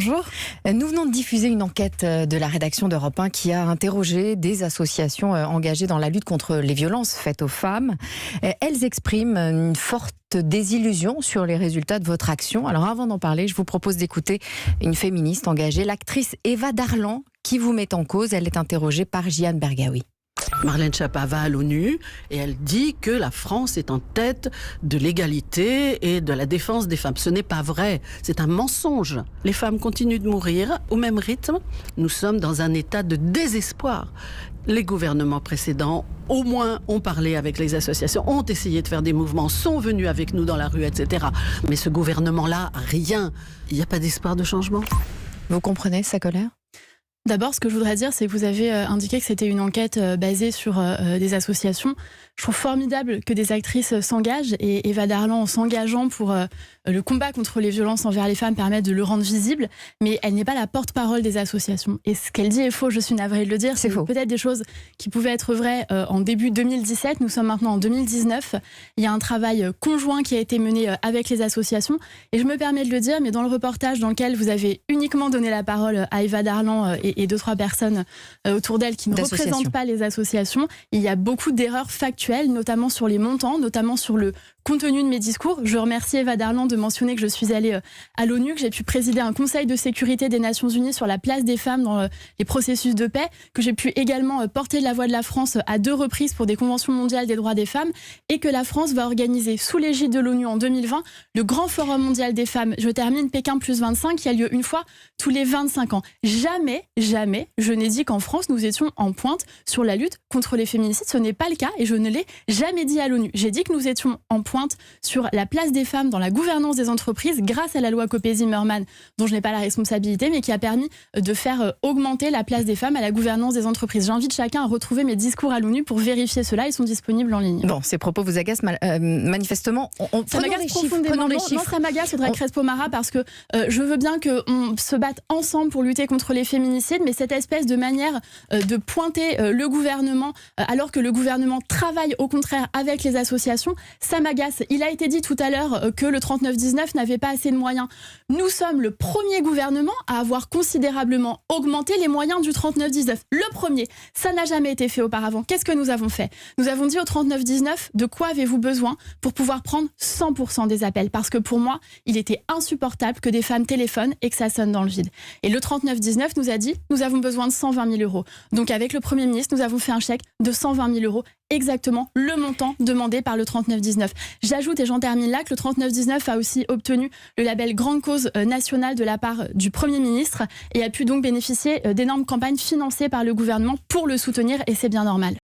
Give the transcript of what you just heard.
Bonjour. Nous venons de diffuser une enquête de la rédaction d'Europe 1 qui a interrogé des associations engagées dans la lutte contre les violences faites aux femmes. Elles expriment une forte désillusion sur les résultats de votre action. Alors avant d'en parler, je vous propose d'écouter une féministe engagée, l'actrice Eva Darlan, qui vous met en cause. Elle est interrogée par Jeanne Bergaoui. Marlène Schiappa va à l'ONU et elle dit que la France est en tête de l'égalité et de la défense des femmes. Ce n'est pas vrai, c'est un mensonge. Les femmes continuent de mourir au même rythme. Nous sommes dans un état de désespoir. Les gouvernements précédents, au moins, ont parlé avec les associations, ont essayé de faire des mouvements, sont venus avec nous dans la rue, etc. Mais ce gouvernement-là, rien. Il n'y a pas d'espoir de changement. Vous comprenez sa colère ? D'abord, ce que je voudrais dire, c'est que vous avez indiqué que c'était une enquête basée sur des associations. Je trouve formidable que des actrices s'engagent et Eva Darlan, en s'engageant pour le combat contre les violences envers les femmes, permet de le rendre visible, mais elle n'est pas la porte-parole des associations. Et ce qu'elle dit est faux, je suis navrée de le dire. C'est faux. Peut-être des choses qui pouvaient être vraies en début 2017. Nous sommes maintenant en 2019. Il y a un travail conjoint qui a été mené avec les associations. Et je me permets de le dire, mais dans le reportage dans lequel vous avez uniquement donné la parole à Eva Darlan et 2-3 personnes autour d'elle qui ne représentent pas les associations, il y a beaucoup d'erreurs factuelles, notamment sur les montants, notamment sur le contenu de mes discours. Je remercie Eva Darlan de mentionner que je suis allée à l'ONU, que j'ai pu présider un conseil de sécurité des Nations Unies sur la place des femmes dans les processus de paix, que j'ai pu également porter la voix de la France à 2 reprises pour des conventions mondiales des droits des femmes, et que la France va organiser sous l'égide de l'ONU en 2020 le grand forum mondial des femmes. Je termine, Pékin +25, qui a lieu une fois tous les 25 ans. Jamais, je n'ai dit qu'en France, nous étions en pointe sur la lutte contre les féminicides. Ce n'est pas le cas et je ne l'ai jamais dit à l'ONU. J'ai dit que nous étions en pointe sur la place des femmes dans la gouvernance des entreprises grâce à la loi Copé-Zimmermann, dont je n'ai pas la responsabilité, mais qui a permis de faire augmenter la place des femmes à la gouvernance des entreprises. J'invite chacun à retrouver mes discours à l'ONU pour vérifier cela. Ils sont disponibles en ligne. Bon, ces propos vous agacent manifestement. Ça m'agace profondément. Non, ça m'agace, Audrey Crespo-Mara, parce que je veux bien qu'on se batte ensemble pour lutter contre les féminicides, mais cette espèce de manière de pointer le gouvernement, alors que le gouvernement travaille au contraire avec les associations, ça m'agace. Il a été dit tout à l'heure que le 3919 n'avait pas assez de moyens. Nous sommes le premier gouvernement à avoir considérablement augmenté les moyens du 3919. Le premier. Ça n'a jamais été fait auparavant. Qu'est-ce que nous avons fait ? Nous avons dit au 3919, de quoi avez-vous besoin pour pouvoir prendre 100% des appels ? Parce que pour moi, il était insupportable que des femmes téléphonent et que ça sonne dans le vide. Et le 3919 nous a dit, nous avons besoin de 120 000 euros. Donc avec le Premier ministre, nous avons fait un chèque de 120 000 euros, exactement le montant demandé par le 3919. J'ajoute, et j'en termine là, que le 3919 a aussi obtenu le label Grande Cause nationale de la part du Premier ministre et a pu donc bénéficier d'énormes campagnes financées par le gouvernement pour le soutenir, et c'est bien normal.